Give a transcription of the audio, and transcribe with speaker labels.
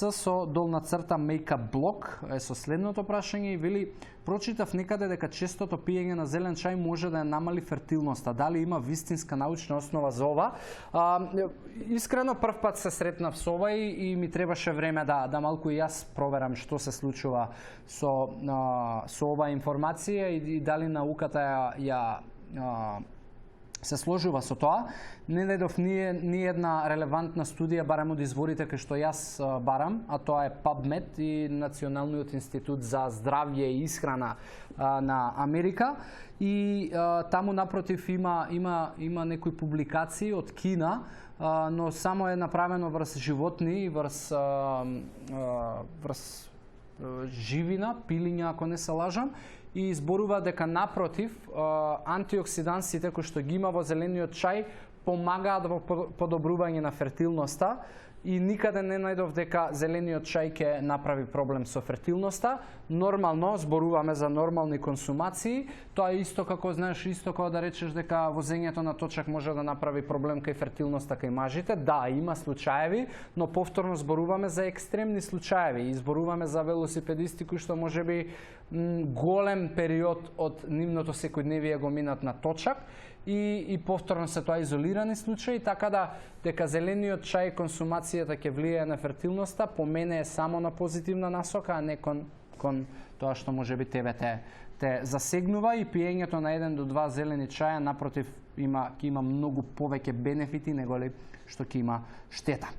Speaker 1: С со долна црта Makeup Blog е со следното прашање и вели: прочитав некаде дека честото пиење на зелен чај може да ја намали фертилноста. Дали има вистинска научна основа за ова? Искрено прв пат се сретнав со ова и ми требаше време да малку и јас проверам што се случува со оваа информација и дали науката се сложува со тоа. Не најдов ни една релевантна студија, барем од изворите кај што јас барам, а тоа е PubMed и Националниот институт за здравје и исхрана на Америка. И таму напротив има некои публикации од Кина, но само е направено врз животни и врз живина, пилиња, ако не се лажам, и зборува дека напротив антиоксидансите кои што ги има во зелениот чај помагаат во подобрување на фертилноста и никаде не најдов дека зелениот чај ќе направи проблем со фертилноста. Нормално, зборуваме за нормални консумации, тоа е исто како, знаеш, исто како да речеш дека возењето на точак може да направи проблем кај фертилноста кај мажите. Да, има случаеви, но повторно зборуваме за екстремни случаеви и зборуваме за велосипедисти кои што можеби голем период од нивното секојдневие го минат на точак и повторно се тоа изолирани случаи, така да дека зелениот чај консумацијата ќе влијае на фертилноста, по мене е само на позитивна насока, а не кон тоа што можеби тебе те засегнува, и пиењето на 1 до 2 зелени чаја напротив ќе има многу повеќе бенефити неголи што ќе има штета.